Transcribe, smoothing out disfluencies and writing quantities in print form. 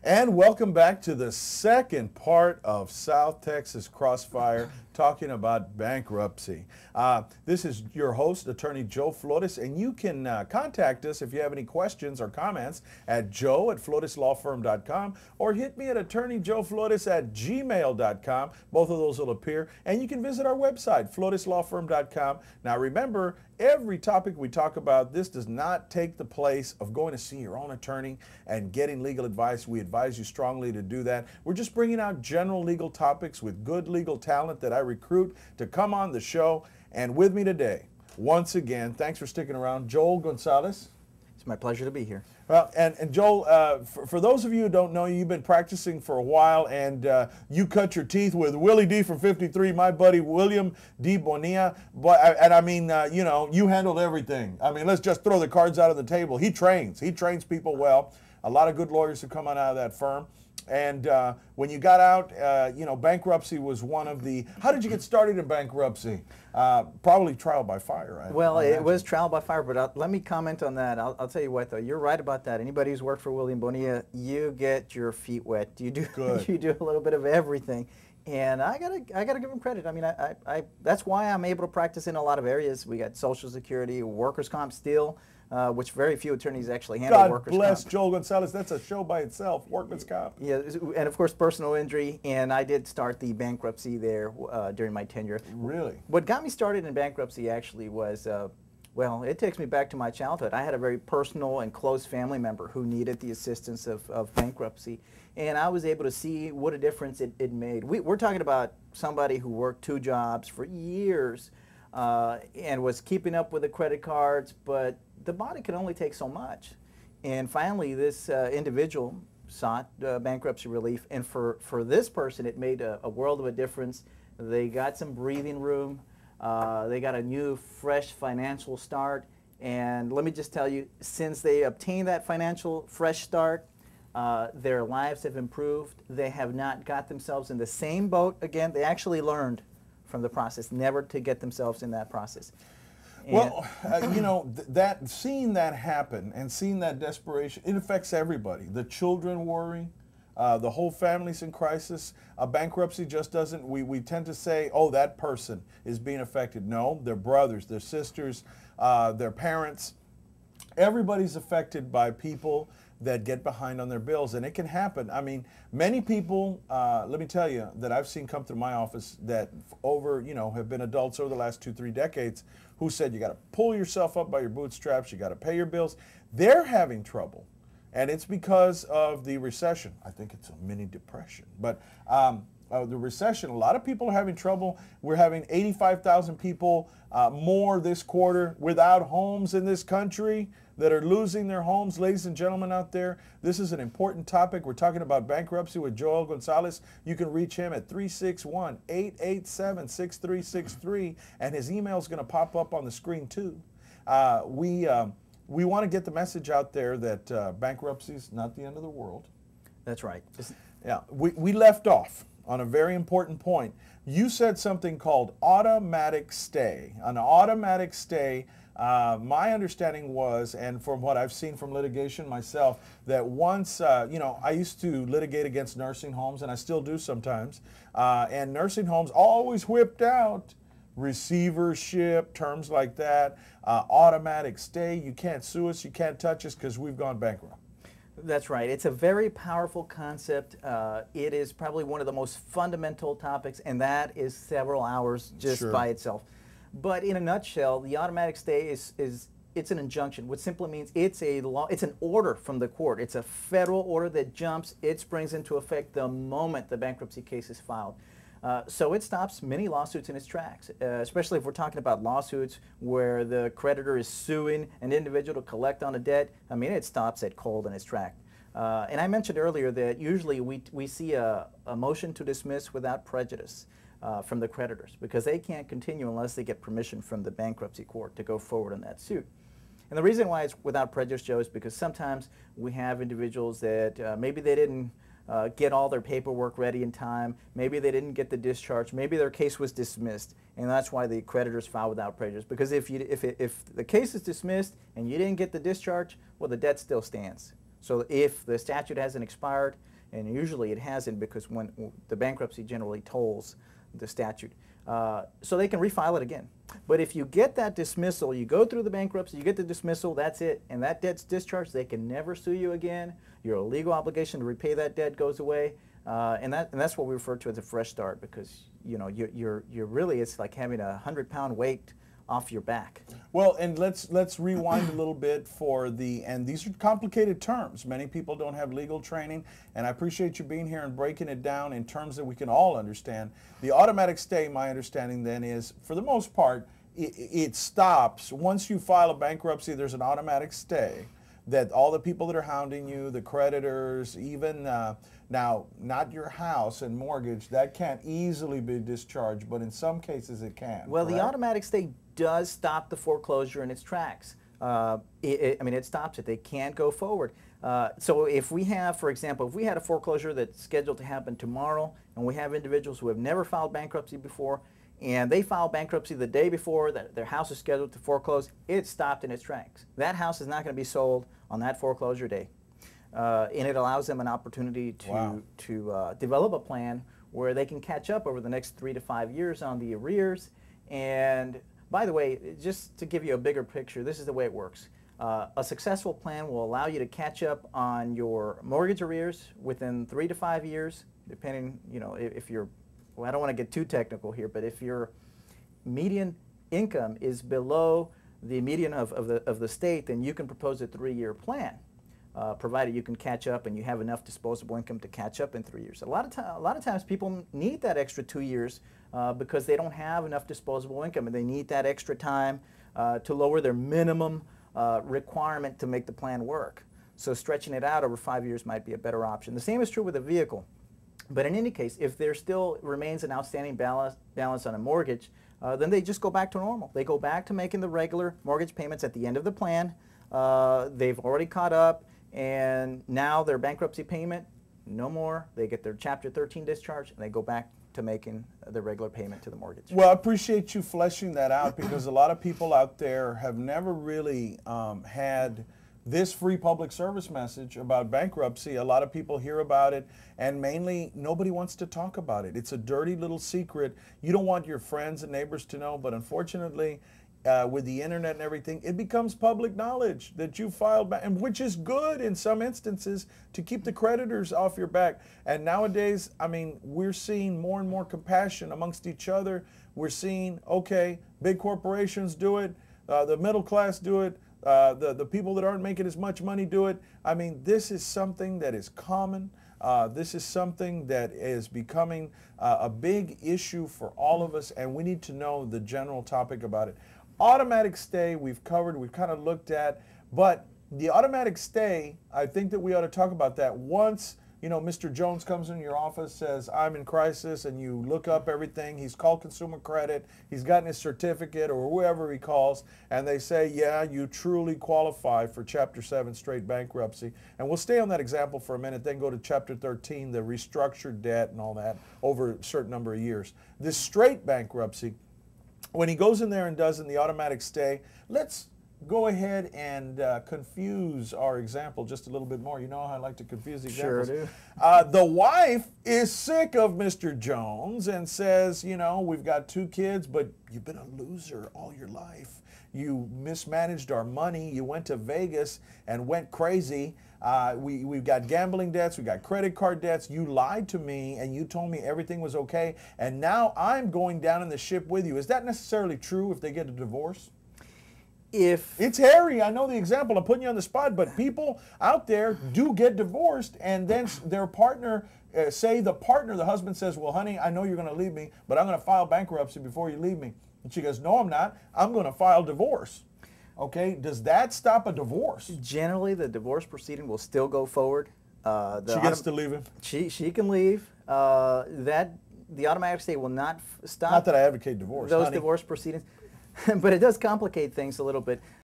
And welcome back to the second part of South Texas Crossfire, talking about bankruptcy. This is your host, Attorney Joe Flores, and you can contact us if you have any questions or comments at joe@floreslawfirm.com or hit me at attorneyjoeflores@gmail.com. Both of those will appear, and you can visit our website, floreslawfirm.com. Now remember, every topic we talk about, this does not take the place of going to see your own attorney and getting legal advice. We advise you strongly to do that. We're just bringing out general legal topics with good legal talent that I recruit to come on the show. And with me today, once again, thanks for sticking around, Joel Gonzalez. It's my pleasure to be here. Well, and Joel, for those of you who don't know, you've been practicing for a while, and you cut your teeth with Willie D from 53, my buddy William D. Bonilla. And I mean, you know, you handled everything. I mean, let's just throw the cards out on the table. He trains people well. A lot of good lawyers have come on out of that firm. And when you got out, you know, bankruptcy was one of the. How did you get started in bankruptcy? Probably trial by fire. Well, it was trial by fire, but let me comment on that. I'll tell you what, though, you're right about that. Anybody who's worked for William Bonilla, you get your feet wet. You do. Good. You do a little bit of everything, and I gotta give him credit. I mean, I that's why I'm able to practice in a lot of areas. We got Social Security, workers' comp still. Which very few attorneys actually handle workers' comp. God bless Joel Gonzalez. That's a show by itself, workers' comp. Yeah, and of course personal injury, and I did start the bankruptcy there during my tenure. Really? What got me started in bankruptcy actually was, well, it takes me back to my childhood. I had a very personal and close family member who needed the assistance of bankruptcy, and I was able to see what a difference it made. We're talking about somebody who worked 2 jobs for years and was keeping up with the credit cards, but the body could only take so much. And finally, this individual sought bankruptcy relief, and for this person, it made a world of a difference. They got some breathing room. They got a new, fresh financial start. And let me just tell you, since they obtained that financial fresh start, their lives have improved. They have not got themselves in the same boat again. They actually learned from the process never to get themselves in that process. Well, you know, seeing that happen and seeing that desperation, it affects everybody. The children worry, the whole family's in crisis. A bankruptcy just doesn't, we tend to say, oh, that person is being affected. No, their brothers, their sisters, their parents. Everybody's affected by people that get behind on their bills, and it can happen. I mean, many people, let me tell you, that I've seen come through my office that have been adults over the last 2-3 decades who said you got to pull yourself up by your bootstraps, you got to pay your bills. They're having trouble, and it's because of the recession. I think it's a mini depression, but the recession, a lot of people are having trouble. We're having 85,000 people more this quarter without homes in this country that are losing their homes. Ladies and gentlemen out there, this is an important topic. We're talking about bankruptcy with Joel Gonzalez. You can reach him at 361-887-6363, and his email is going to pop up on the screen too. We want to get the message out there that bankruptcy is not the end of the world. That's right. Yeah, we left off on a very important point. You said something called automatic stay. An automatic stay, my understanding was, and from what I've seen from litigation myself, that once, you know, I used to litigate against nursing homes, and I still do sometimes, and nursing homes always whipped out receivership, terms like that, automatic stay, you can't sue us, you can't touch us because we've gone bankrupt. That's right. It's a very powerful concept. It is probably one of the most fundamental topics, and that is several hours just by itself. But in a nutshell, the automatic stay it's an injunction, which simply means it's a law. It's an order from the court. It's a federal order that jumps. It springs into effect the moment the bankruptcy case is filed. So it stops many lawsuits in its tracks, especially if we're talking about lawsuits where the creditor is suing an individual to collect on a debt. I mean, it stops it cold in its track. And I mentioned earlier that usually we see a motion to dismiss without prejudice from the creditors because they can't continue unless they get permission from the bankruptcy court to go forward on that suit. And the reason why it's without prejudice, Joe, is because sometimes we have individuals that maybe they didn't get all their paperwork ready in time. Maybe they didn't get the discharge. Maybe their case was dismissed, and that's why the creditors file without prejudice. Because if the case is dismissed and you didn't get the discharge, well, the debt still stands. So if the statute hasn't expired, and usually it hasn't because when the bankruptcy generally tolls the statute, so they can refile it again. But if you get that dismissal, you go through the bankruptcy, you get the dismissal, that's it, and that debt's discharged, they can never sue you again. Your legal obligation to repay that debt goes away, and that's what we refer to as a fresh start, because you're really, it's like having a 100-pound weight off your back. Well, and let's rewind a little bit and these are complicated terms. Many people don't have legal training, and I appreciate you being here and breaking it down in terms that we can all understand. The automatic stay, my understanding then is, for the most part, it stops. Once you file a bankruptcy, there's an automatic stay that all the people that are hounding you, the creditors, even now, not your house and mortgage, that can't easily be discharged, but in some cases it can. Well, correct? The automatic stay does stop the foreclosure in its tracks. I mean, it stops it. They can't go forward. So if we have, for example, if we had a foreclosure that's scheduled to happen tomorrow, and we have individuals who have never filed bankruptcy before, and they file bankruptcy the day before that their house is scheduled to foreclose, it's stopped in its tracks. That house is not going to be sold on that foreclosure day. And it allows them an opportunity to develop a plan where they can catch up over the next 3 to 5 years on the arrears. And by the way, just to give you a bigger picture, this is the way it works. A successful plan will allow you to catch up on your mortgage arrears within 3 to 5 years, depending, if you're, well, I don't want to get too technical here, but if your median income is below the median of the state, then you can propose a 3-year plan, provided you can catch up and you have enough disposable income to catch up in 3 years. A lot of times people need that extra 2 years because they don't have enough disposable income, and they need that extra time to lower their minimum requirement to make the plan work. So stretching it out over 5 years might be a better option. The same is true with a vehicle. But in any case, if there still remains an outstanding balance on a mortgage, then they just go back to normal. They go back to making the regular mortgage payments at the end of the plan. They've already caught up, and now their bankruptcy payment, no more. They get their Chapter 13 discharge, and they go back to making the regular payment to the mortgage. Well, I appreciate you fleshing that out, because a lot of people out there have never really had this free public service message about bankruptcy. A lot of people hear about it, and mainly nobody wants to talk about it. It's a dirty little secret. You don't want your friends and neighbors to know, but unfortunately, with the internet and everything, it becomes public knowledge that you filed, and which is good in some instances to keep the creditors off your back. And nowadays, I mean, we're seeing more and more compassion amongst each other. We're seeing, okay, big corporations do it, the middle class do it, the people that aren't making as much money do it. I mean, this is something that is common. This is something that is becoming a big issue for all of us, and we need to know the general topic about it. Automatic stay we've covered, we've kind of looked at, but the automatic stay, I think that we ought to talk about that. Once, Mr. Jones comes in your office, says, I'm in crisis, and you look up everything, he's called Consumer Credit, he's gotten his certificate, or whoever he calls, and they say, yeah, you truly qualify for Chapter 7 straight bankruptcy. And we'll stay on that example for a minute, then go to Chapter 13, the restructured debt and all that, over a certain number of years. This straight bankruptcy, when he goes in there and does in the automatic stay, let's go ahead and confuse our example just a little bit more. You know how I like to confuse the examples. Sure do. The wife is sick of Mr. Jones and says, we've got 2 kids, but you've been a loser all your life. You mismanaged our money. You went to Vegas and went crazy. We've got gambling debts. We've got credit card debts. You lied to me and you told me everything was okay. And now I'm going down in the ship with you. Is that necessarily true if they get a divorce? It's hairy, I know the example, I'm putting you on the spot, but people out there do get divorced, and then their partner, the husband says, well, honey, I know you're going to leave me, but I'm going to file bankruptcy before you leave me. And she goes, no, I'm not. I'm going to file divorce. Okay, does that stop a divorce? Generally, the divorce proceeding will still go forward. She gets to leave him? She can leave. The automatic stay will not stop. Not that I advocate divorce. Those divorce proceedings. But it does complicate things a little bit.